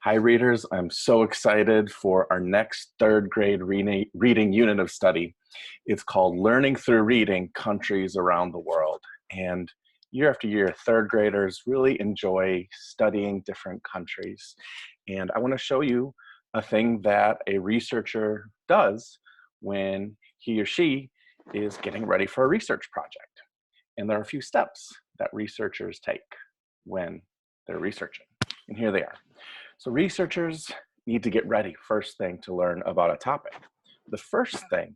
Hi, readers. I'm so excited for our next third grade reading unit of study. It's called Learning Through Reading Countries Around the World. And year after year, third graders really enjoy studying different countries. And I want to show you a thing that a researcher does when he or she is getting ready for a research project. And there are a few steps that researchers take when they're researching. And here they are. So researchers need to get ready first thing to learn about a topic. The first thing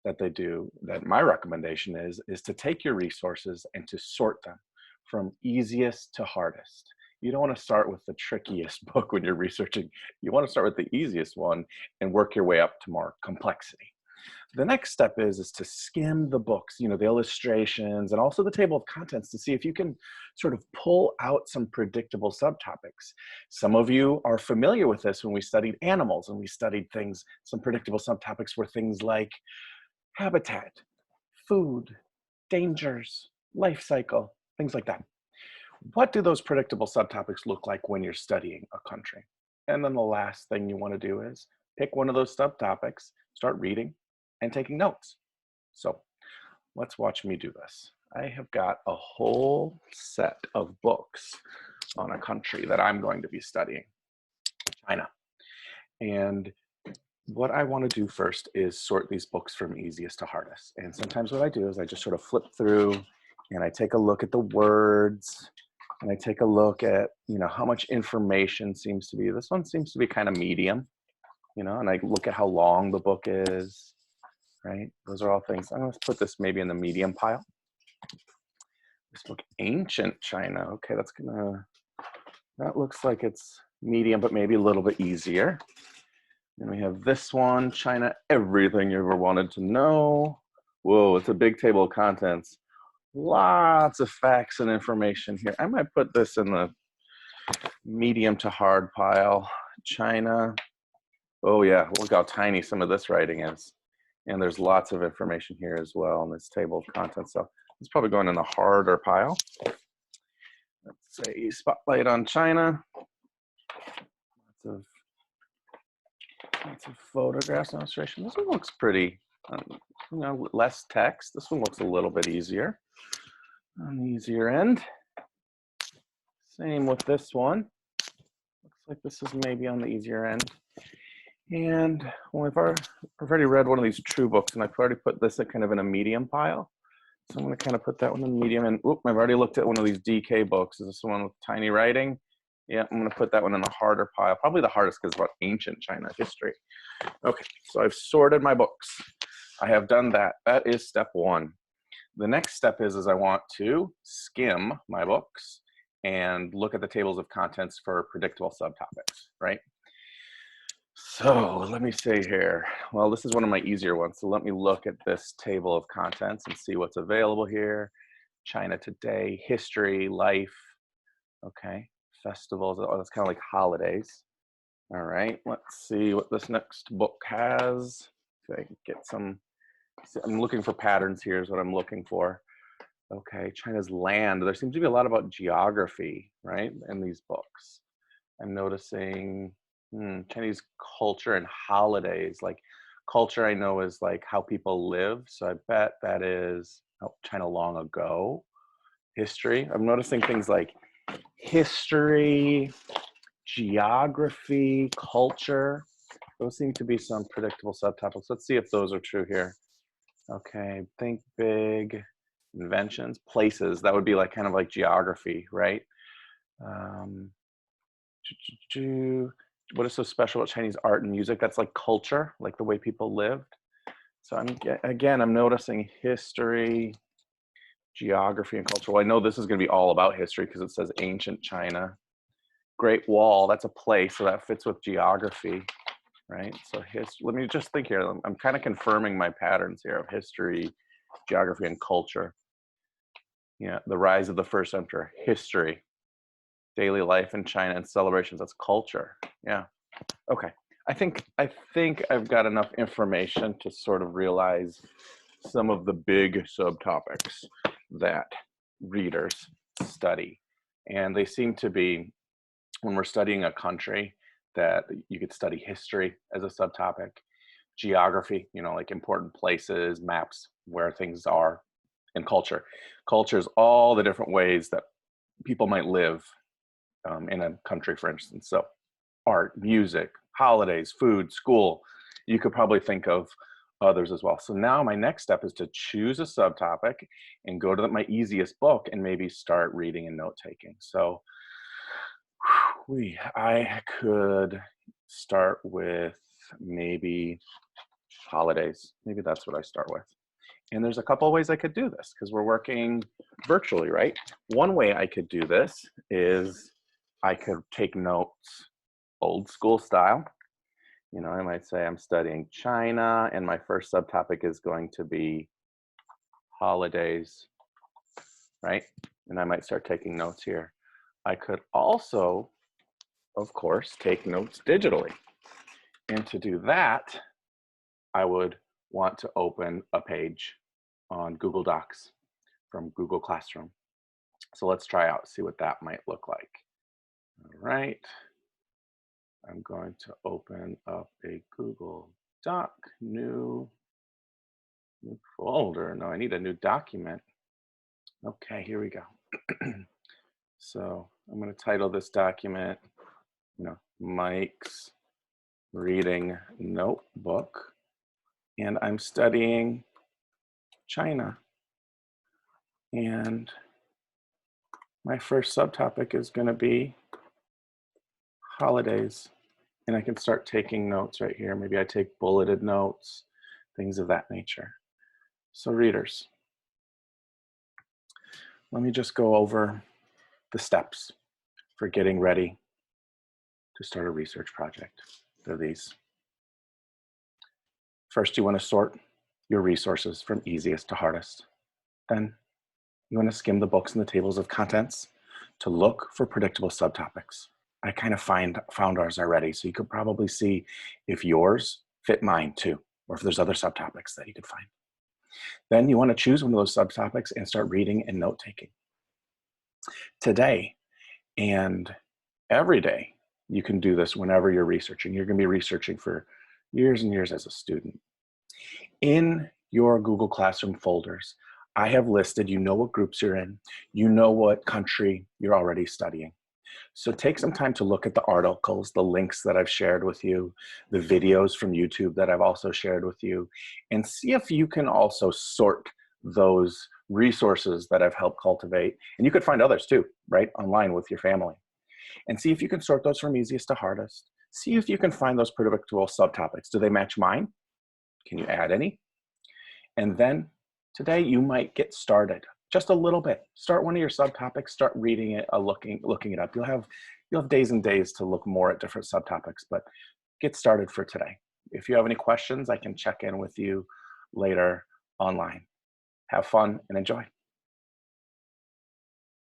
that they do, that my recommendation is to take your resources and to sort them from easiest to hardest. You don't want to start with the trickiest book when you're researching. You want to start with the easiest one and work your way up to more complexity. The next step is to skim the books, the illustrations and also the table of contents to see if you can sort of pull out some predictable subtopics. Some of you are familiar with this when we studied animals and we studied things, some predictable subtopics were things like habitat, food, dangers, life cycle, things like that. What do those predictable subtopics look like when you're studying a country? And then the last thing you want to do is pick one of those subtopics, start reading and taking notes. So let's watch me do this. I have got a whole set of books on a country that I'm going to be studying, China. And what I want to do first is sort these books from easiest to hardest. And sometimes what I do is I just sort of flip through and I take a look at the words and I take a look at, how much information seems to be. This one seems to be kind of medium, and I look at how long the book is, right? Those are all things. I'm going to put this maybe in the medium pile. This book, Ancient China. Okay, that looks like it's medium, but maybe a little bit easier. Then we have this one, China, Everything You Ever Wanted to Know. Whoa, it's a big table of contents. Lots of facts and information here. I might put this in the medium to hard pile. China. Oh yeah, look how tiny some of this writing is. And there's lots of information here as well in this table of contents. So it's probably going in the harder pile. Let's say spotlight on China. Lots of photographs and illustration. This one looks pretty, less text. This one looks a little bit easier, on the easier end. Same with this one. Looks like this is maybe on the easier end. And I've already read one of these True books, and I've already put this kind of in a medium pile. So I'm going to kind of put that one in medium. And I've already looked at one of these DK books. Is this the one with tiny writing? Yeah, I'm going to put that one in the harder pile. Probably the hardest because it's about ancient China history. Okay, so I've sorted my books. I have done that. That is step one. The next step is I want to skim my books and look at the tables of contents for predictable subtopics, right? So let me see here. Well, this is one of my easier ones. So let me look at this table of contents and see what's available here. China today, history, life, okay, festivals. Oh, that's kind of like holidays. All right, let's see what this next book has. So I can get some, I'm looking for patterns here is what I'm looking for. Okay, China's land. There seems to be a lot about geography, right, in these books. I'm noticing Chinese culture and holidays. Like culture I know is like how people live. So I bet that is China long ago. History. I'm noticing things like history, geography, culture. Those seem to be some predictable subtopics. Let's see if those are true here. Okay, think big, inventions, places. That would be like kind of like geography, right? What is so special about Chinese art and music? That's like culture, like the way people lived. So I'm noticing history, geography, and culture. Well, I know this is going to be all about history because it says ancient China. Great Wall, that's a place, so that fits with geography, right? So let me just think here. I'm kind of confirming my patterns here of history, geography, and culture. Yeah, the rise of the first emperor, history. Daily life in China and celebrations, that's culture. Yeah. Okay. I think I've got enough information to sort of realize some of the big subtopics that readers study. And they seem to be, when we're studying a country, that you could study history as a subtopic, geography, like important places, maps, where things are, and culture. Culture is all the different ways that people might live in a country, for instance. So art, music, holidays, food, school. You could probably think of others as well. So now my next step is to choose a subtopic and go to my easiest book and maybe start reading and note taking. So I could start with maybe holidays. Maybe that's what I start with. And there's a couple of ways I could do this because we're working virtually, right? One way I could do this is I could take notes old school style. I might say I'm studying China and my first subtopic is going to be holidays, right? And I might start taking notes here. I could also, of course, take notes digitally. And to do that, I would want to open a page on Google Docs from Google Classroom. So let's try out, see what that might look like. All right. I'm going to open up a Google Doc, new folder. No, I need a new document. Okay, here we go. So I'm going to title this document, Mike's Reading Notebook. And I'm studying China. And my first subtopic is going to be holidays. And I can start taking notes right here. Maybe I take bulleted notes, things of that nature. So readers, let me just go over the steps for getting ready to start a research project. They're these. First, you want to sort your resources from easiest to hardest. Then you want to skim the books and the tables of contents to look for predictable subtopics. I kind of found ours already, so you could probably see if yours fit mine too, or if there's other subtopics that you could find. Then you want to choose one of those subtopics and start reading and note taking. Today and every day, you can do this whenever you're researching. You're going to be researching for years and years as a student. In your Google Classroom folders, I have listed, what groups you're in, what country you're already studying. So take some time to look at the articles, the links that I've shared with you, the videos from YouTube that I've also shared with you, and see if you can also sort those resources that I've helped cultivate. And you could find others too, right, online with your family. And see if you can sort those from easiest to hardest. See if you can find those predictable subtopics. Do they match mine? Can you add any? And then today you might get started just a little bit. Start one of your subtopics, start reading it, looking it up. You'll have days and days to look more at different subtopics, but get started for today. If you have any questions, I can check in with you later online. Have fun and enjoy.